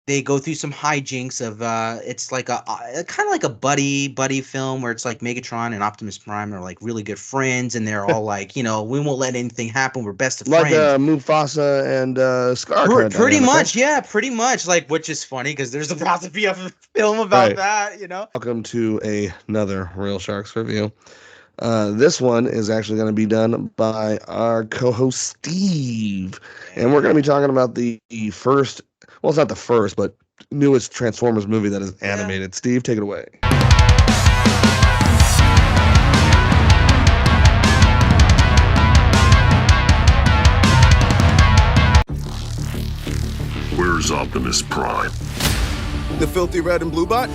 they go through some hijinks of it's like a kind of like a buddy film where it's like Megatron and Optimus Prime are like really good friends, and they're all like, we won't let anything happen, we're best of Like friends. Mufasa and Scar kind of Pretty dynamic, right? much, yeah, pretty much. Like, which is funny because there's about to be a film about Right. that. Welcome to another Real Sharks review. This one is actually going to be done by our co-host Steve, and we're going to be Yeah. talking about the first. Well, it's not the first, but newest Transformers movie that is Yeah. animated. Steve, take it away. Where's Optimus Prime? The filthy red and blue bot?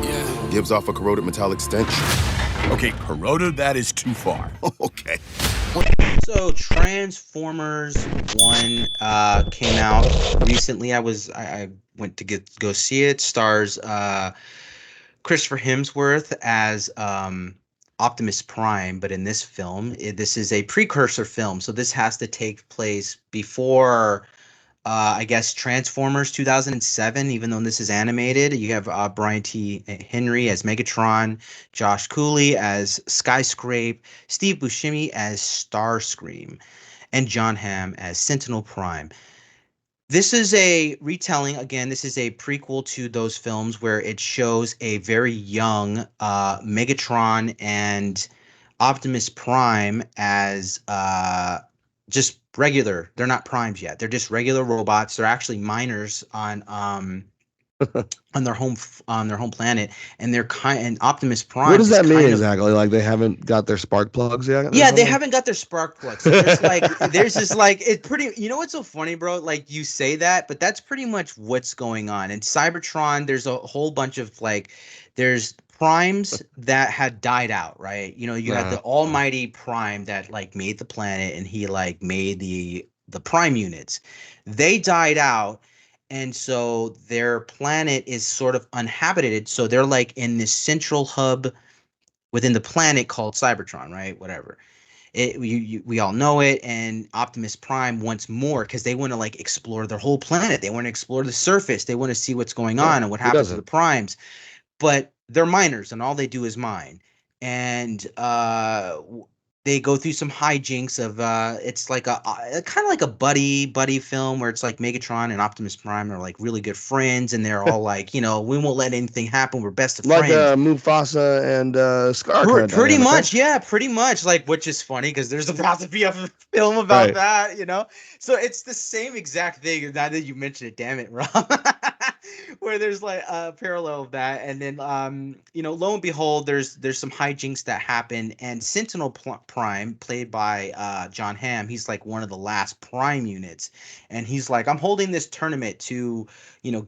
Yeah. Gives off a corroded metallic stench. Okay, corroded, that is too far. Okay. So Transformers 1 came out recently. I went to go see it. Stars Christopher Hemsworth as Optimus Prime, but in this film, this is a precursor film. So this has to take place before I guess Transformers 2007, even though this is animated. You have Brian T. Henry as Megatron, Josh Cooley as Skyscrape, Steve Buscemi as Starscream, and John Hamm as Sentinel Prime. This is a retelling. Again, this is a prequel to those films where it shows a very young Megatron and Optimus Prime as just regular. They're not primes yet. They're just regular robots. They're actually miners on their home planet, and Optimus What Prime does is that mean kind of. exactly? Like they haven't got their spark plugs yet, or Yeah, they something? haven't got their spark plug. So there's it's pretty, what's so funny, bro? Like you say that, but that's pretty much what's going on. In Cybertron, there's a whole bunch of like there's primes that had died out, right? You had the almighty prime that like made the planet, and he like made the prime units. They died out, and so their planet is sort of uninhabited. So they're like in this central hub within the planet called Cybertron, right? Whatever. We all know it, and Optimus Prime wants more because they want to like explore their whole planet. They want to explore the surface. They want to see what's going Yeah, on and what who happens to the doesn't? primes. But they're miners, and all they do is mine. And they go through some hijinks of it's like a kind of like a buddy film where it's like Megatron and Optimus Prime are like really good friends, and they're all like, we won't let anything happen, we're best of Like friends. Mufasa and Scar kind of Pretty dynamic, right? much, yeah, pretty much. Like, which is funny because there's about to be a film about Right. that. So it's the same exact thing. Now that you mentioned it, damn it, Rob. Where there's like a parallel of that, and then lo and behold, there's some hijinks that happen, and Prime, played by John Hamm, he's like one of the last Prime units, and he's like, I'm holding this tournament to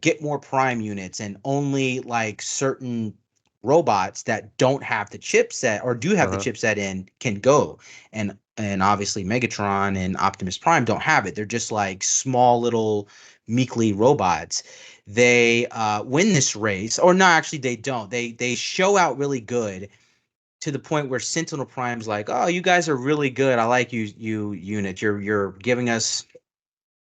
get more Prime units, and only like certain robots that don't have the chipset or do have the Uh-huh. chipset in can go. And obviously Megatron and Optimus Prime don't have it. They're just like small little meekly robots. They win this race, or no, actually they don't. They show out really good to the point where Sentinel Prime's like, "Oh, you guys are really good. I like you unit. You're giving us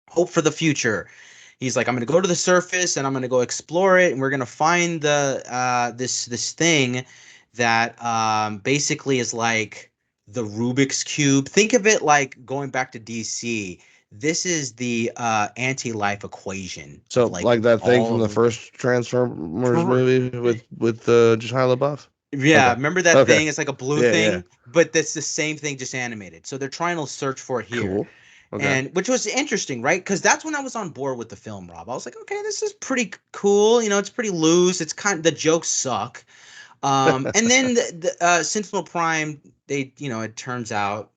hope for the future." He's like, I'm gonna go to the surface and I'm gonna go explore it, and we're gonna find the this thing that basically is like the Rubik's cube. Think of it like going back to DC. This is the anti-life equation So, of like like that thing all from the of. first Transformers movie with Shia LaBeouf. Yeah, Okay. remember that Okay. thing? It's like a blue Yeah, yeah. thing, but that's the same thing, just animated. So they're trying to search for it here, Cool. Okay. and which was interesting, right? Because that's when I was on board with the film, Rob. I was like, okay, this is pretty cool. It's pretty loose. It's kind of, the jokes suck. And then Sentinel Prime, it turns out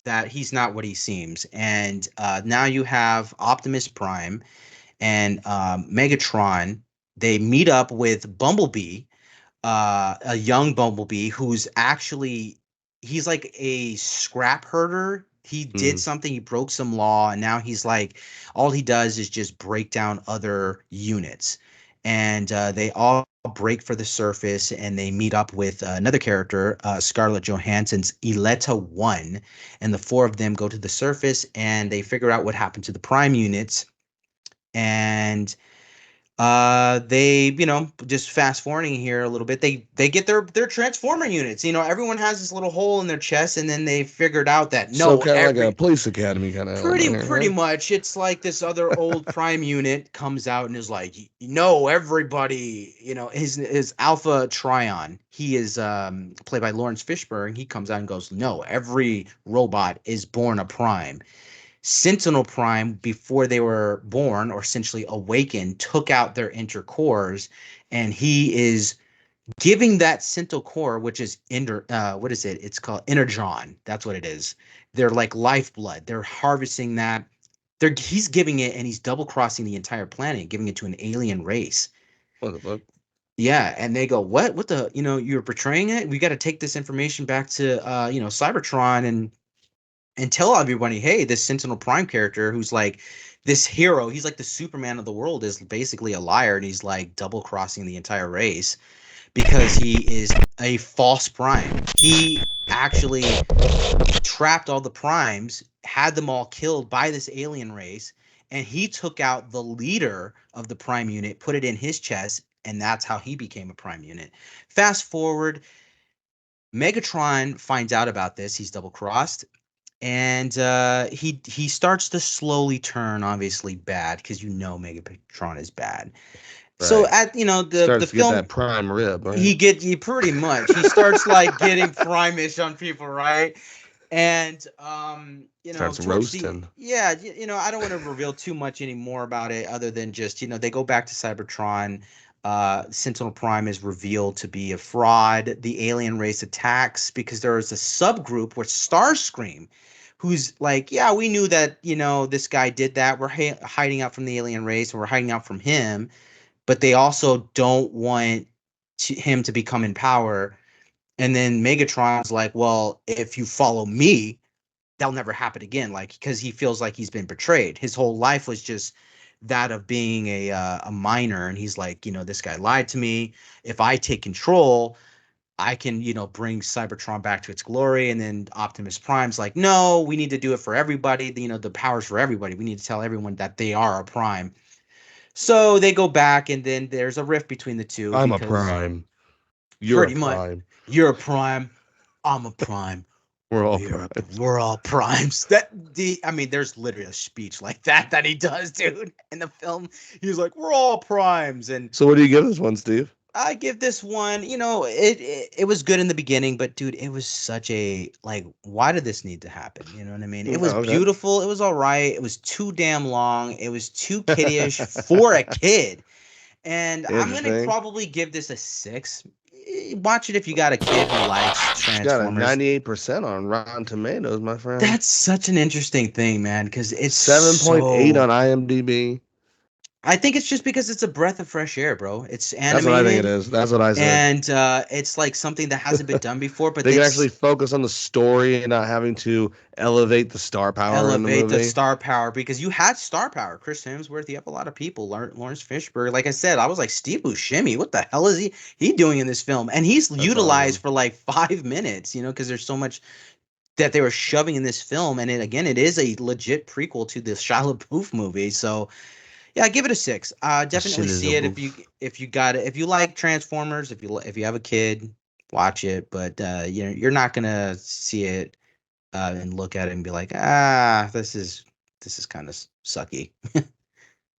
that he's not what he seems, and now you have Optimus Prime and Megatron. They meet up with Bumblebee, a young Bumblebee who's actually, he's like a scrap herder. He did Mhm. something, he broke some law, and now he's like, all he does is just break down other units. And they all break for the surface, and they meet up with another character, Scarlett Johansson's Eletta 1. And the four of them go to the surface and they figure out what happened to the prime units. And They, just fast forwarding here a little bit, they get their transformer units. Everyone has this little hole in their chest, and then they figured out that So no, kind of like a police academy kind of pretty element pretty here, much it's like this other old prime unit comes out and is like, no, everybody, his Alpha Trion, he is played by Lawrence Fishburne. He comes out and goes, no, every robot is born a prime. Sentinel Prime, before they were born or essentially awakened, took out their intercores, and he is giving that Sentinel core, which is what is it? It's called Energon. That's what it is. They're like lifeblood. They're harvesting that. He's giving it, and he's double crossing the entire planet, giving it to an alien race. what the fuck? Yeah, and they go, what? What the? You're betraying it. We got to take this information back to Cybertron and tell everybody, hey, this Sentinel Prime character who's like this hero, he's like the Superman of the world, is basically a liar, and he's like double crossing the entire race because he is a false prime. He actually trapped all the primes, had them all killed by this alien race, and he took out the leader of the prime unit, put it in his chest, and that's how he became a prime unit. Fast forward, Megatron finds out about this. He's double crossed, and he starts to slowly turn, obviously bad, because Megatron is bad. So Right. at the Starts to get film, that prime rib, right? he pretty much he starts like getting prime-ish on people, right? And Starts towards roasting. I don't want to reveal too much anymore about it, other than just they go back to Cybertron. Sentinel Prime is revealed to be a fraud. The alien race attacks because there is a subgroup where Starscream, who's like, yeah, we knew that this guy did that. We're hiding out from the alien race, and we're hiding out from him, but they also don't want him to become in power. And then Megatron's like, well, if you follow me, that'll never happen again. Like, because he feels like he's been betrayed. His whole life was just that of being a miner. And he's like, this guy lied to me. If I take control, I can, bring Cybertron back to its glory. And then Optimus Prime's like, no, we need to do it for everybody. The power's for everybody. We need to tell everyone that they are a prime. So they go back, and then there's a rift between the two I'm a because prime. You're a pretty much prime. you're a prime, I'm a prime. We're all We're, primes. we're all primes. There's literally a speech like that he does, dude, in the film. He's like, we're all primes, and So what do you give this one, Steve? I give this one, it was good in the beginning, but dude, it was such a like, why did this need to happen? You know what I mean? It was Okay. beautiful. It was all right. It was too damn long. It was too kiddyish for a kid. And I'm gonna Interesting. probably give this a 6. Watch it if you got a kid who likes It's got a Transformers. 98% on Rotten Tomatoes, my friend. That's such an interesting thing, man, because it's 7.8 so... on IMDb. I think it's just because it's a breath of fresh air, bro. It's That's what I think it animated, is. That's what I said. and it's like something that hasn't been done before, but They can they actually focus on the story and not having to elevate the star power in the elevate the movie. star power, because you had star power. Chris Hemsworth, you have a lot of people. Lawrence Fishburne. Like I said, I was like, Steve Buscemi, what the hell is he doing in this film? And he's That's utilized awesome. for like 5 minutes, because there's so much that they were shoving in this film. And it is a legit prequel to the Shia LaBeouf movie. So yeah, give it a 6. Definitely Shia see it LaBeouf. if you got it. If you like Transformers, if you have a kid, watch it. But you're not gonna see it and look at it and be like, this is kind of sucky.